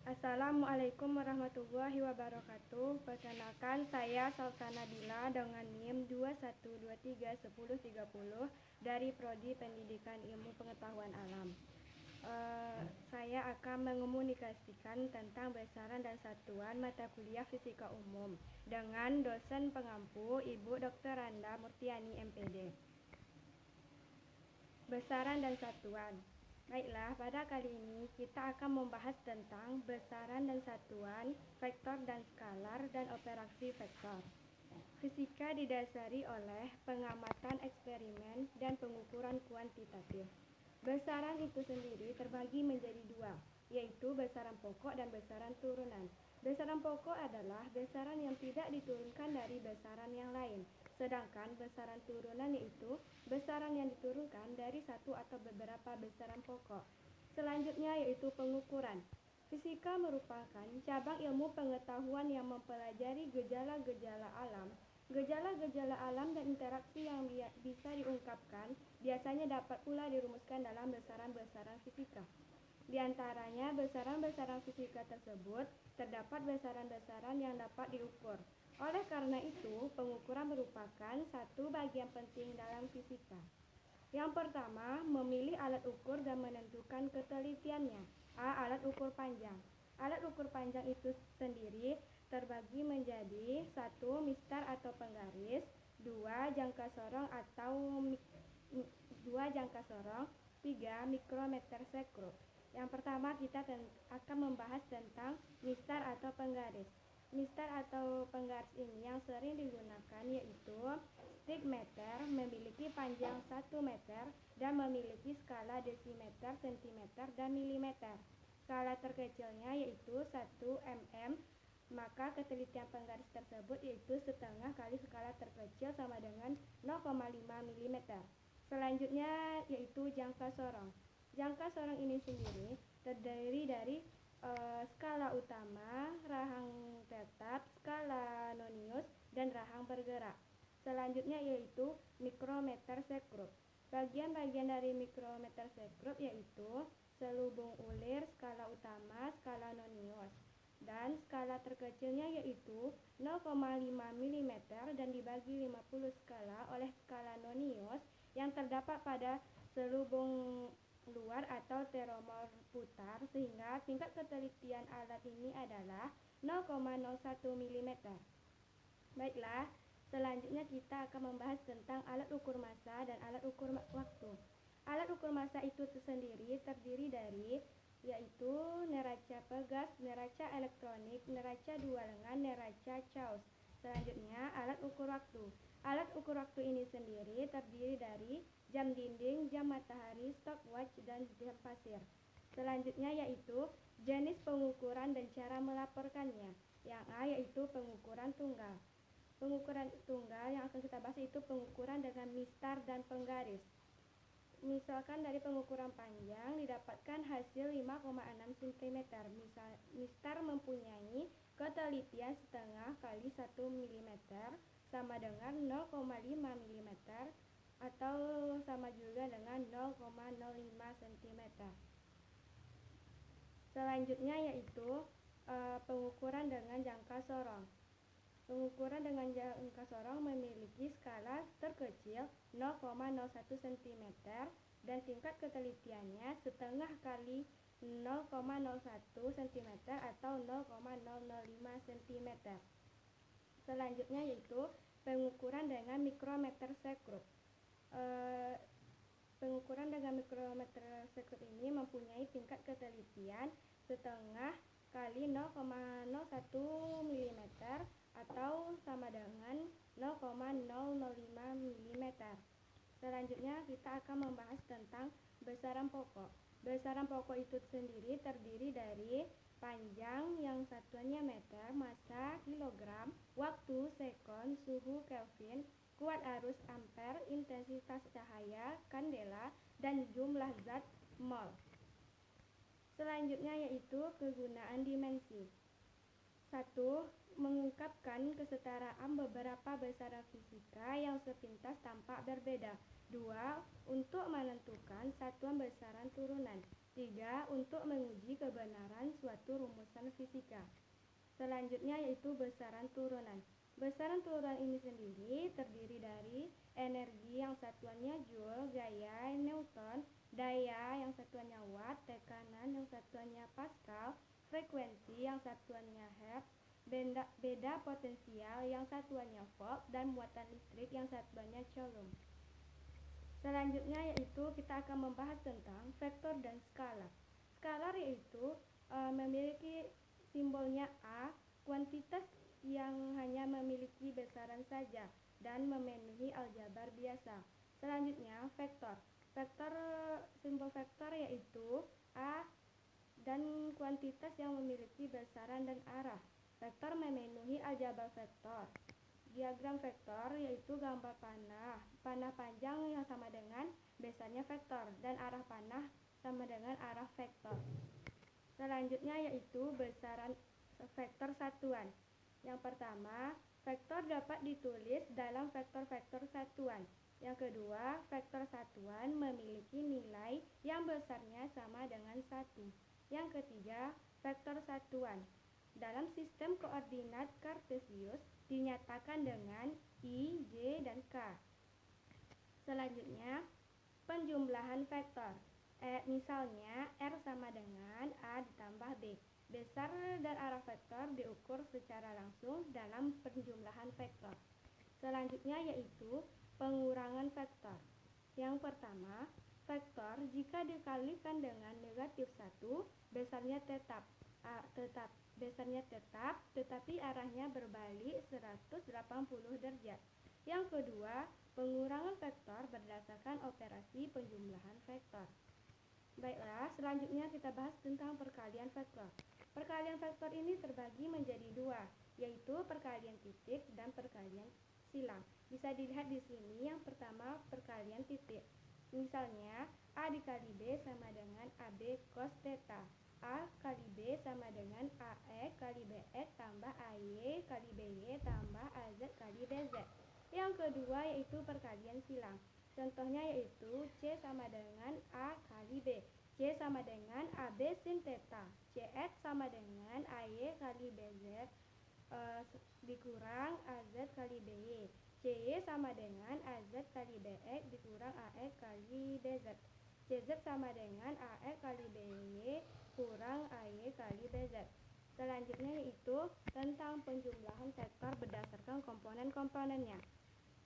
Assalamualaikum warahmatullahi wabarakatuh. Perkenalkan, saya Salsana Bila dengan NIM 21231030 dari Prodi Pendidikan Ilmu Pengetahuan Alam. Saya akan mengomunikasikan tentang besaran dan satuan mata kuliah Fisika Umum dengan dosen pengampu Ibu Dr. Randa Murtiani MPD. Besaran dan satuan. Baiklah, pada kali ini kita akan membahas tentang besaran dan satuan, vektor dan skalar, dan operasi vektor. Fisika didasari oleh pengamatan eksperimen dan pengukuran kuantitatif. Besaran itu sendiri terbagi menjadi dua, yaitu besaran pokok dan besaran turunan. Besaran pokok adalah besaran yang tidak diturunkan dari besaran yang lain, sedangkan besaran turunan yaitu besaran yang diturunkan dari satu atau beberapa besaran pokok. Selanjutnya yaitu pengukuran. Fisika merupakan cabang ilmu pengetahuan yang mempelajari gejala-gejala alam. Gejala-gejala alam dan interaksi yang bisa diungkapkan biasanya dapat pula dirumuskan dalam besaran-besaran fisika. Di antaranya besaran-besaran fisika tersebut terdapat besaran-besaran yang dapat diukur. Oleh karena itu, pengukuran merupakan satu bagian penting dalam fisika. Yang pertama, memilih alat ukur dan menentukan ketelitiannya. A. Alat ukur panjang. Alat ukur panjang itu sendiri terbagi menjadi 1. Mistar atau penggaris, 2. Jangka sorong atau 3. Mikrometer sekrup. Yang pertama kita akan membahas tentang mistar atau penggaris. Mistar atau penggaris ini yang sering digunakan yaitu stigmeter, memiliki panjang 1 meter dan memiliki skala desimeter, sentimeter, dan milimeter. Skala terkecilnya yaitu 1 mm, maka ketelitian penggaris tersebut yaitu setengah kali skala terkecil sama dengan 0,5 mm. Selanjutnya yaitu jangka sorong. Jangka sorong ini sendiri terdiri dari skala utama, rahang tetap, skala nonius, dan rahang bergerak. Selanjutnya yaitu mikrometer sekrup. Bagian-bagian dari mikrometer sekrup yaitu selubung ulir, skala utama, skala nonius. Dan skala terkecilnya yaitu 0,5 mm dan dibagi 50 skala oleh skala nonius yang terdapat pada selubung luar atau teromor putar, sehingga tingkat ketelitian alat ini adalah 0,01 mm. Baiklah, selanjutnya kita akan membahas tentang alat ukur massa dan alat ukur waktu. Alat ukur massa itu sendiri terdiri dari yaitu neraca pegas, neraca elektronik, neraca dua lengan, neraca Gauss. Selanjutnya alat ukur waktu. Alat ukur waktu ini sendiri terdiri dari jam dinding, jam matahari, stopwatch, dan jam pasir. Selanjutnya yaitu jenis pengukuran dan cara melaporkannya. Yang A yaitu pengukuran tunggal. Pengukuran tunggal yang akan kita bahas itu pengukuran dengan mistar dan penggaris. Misalkan dari pengukuran panjang didapatkan hasil 5,6 cm. Mistar mempunyai ketelitian setengah kali 1 mm sama dengan 0,5 mm atau sama juga dengan 0,05 cm. Selanjutnya yaitu pengukuran dengan jangka sorong. Pengukuran dengan jangka sorong memiliki skala terkecil 0,01 cm dan tingkat ketelitiannya setengah kali 0,01 cm atau 0,005 cm. Selanjutnya yaitu pengukuran dengan mikrometer sekrup. Pengukuran dengan mikrometer sekrup ini mempunyai tingkat ketelitian setengah kali 0,01 mm atau sama dengan 0,005 mm. Selanjutnya kita akan membahas tentang besaran pokok. Besaran pokok itu sendiri terdiri dari panjang yang satuannya meter, massa kilogram, waktu sekon, suhu Kelvin, kuat arus ampere, intensitas cahaya kandela, dan jumlah zat mol. Selanjutnya yaitu kegunaan dimensi. 1. Mengungkapkan kesetaraan beberapa besaran fisika yang sepintas tampak berbeda. 2. Untuk menentukan satuan besaran turunan. 3. Untuk menguji kebenaran suatu rumusan fisika. Selanjutnya yaitu besaran turunan. Besaran turunan ini sendiri terdiri dari energi yang satuannya joule, gaya newton, daya yang satuannya watt, tekanan yang satuannya pascal, frekuensi yang satuannya hertz, beda potensial yang satuannya volt, dan muatan listrik yang satuannya coulomb. Selanjutnya yaitu kita akan membahas tentang vektor dan skalar. Skalar yaitu memiliki simbolnya A, kuantitas yang hanya memiliki besaran saja dan memenuhi aljabar biasa. Selanjutnya vektor. Simbol vektor yaitu A dan kuantitas yang memiliki besaran dan arah. Vektor memenuhi aljabar vektor. Diagram vektor yaitu gambar panah panjang yang sama dengan besarnya vektor dan arah panah sama dengan arah vektor. Selanjutnya yaitu besaran vektor satuan. Yang pertama, vektor dapat ditulis dalam vektor-vektor satuan. Yang kedua, vektor satuan memiliki nilai yang besarnya sama dengan 1. Yang ketiga, vektor satuan dalam sistem koordinat Kartesius dinyatakan dengan I, J, dan K. Selanjutnya, penjumlahan vektor. Misalnya, R sama dengan A ditambah B. Besar dan arah vektor diukur secara langsung dalam penjumlahan vektor. Selanjutnya yaitu pengurangan vektor. Yang pertama, vektor jika dikalikan dengan negatif 1, besarnya tetap, tetapi arahnya berbalik 180 derajat. Yang kedua, pengurangan vektor berdasarkan operasi penjumlahan vektor. Baiklah, selanjutnya kita bahas tentang perkalian vektor. Perkalian vektor ini terbagi menjadi 2, yaitu perkalian titik dan perkalian silang. Bisa dilihat di sini, yang pertama perkalian titik. Misalnya, A dikali B sama dengan AB cos theta. A kali B sama dengan AE kali BX tambah AY kali BY tambah AZ kali BZ. Yang kedua yaitu perkalian silang. Contohnya yaitu C sama dengan A kali B. C sama dengan AB sin theta. CX sama dengan AY kali BZ dikurang AZ kali BY. CY sama dengan AZ kali BX dikurang AX kali BZ. CZ sama dengan AX kali BY kurang AY kali BZ. Selanjutnya yaitu tentang penjumlahan vektor berdasarkan komponen-komponennya.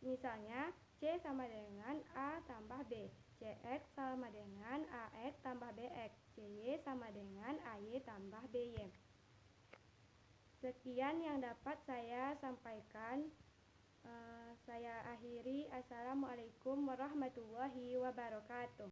Misalnya, C sama dengan A tambah B, CX sama dengan AX tambah BX, CY sama dengan AY tambah BY. Sekian yang dapat saya sampaikan. Saya akhiri. Assalamualaikum warahmatullahi wabarakatuh.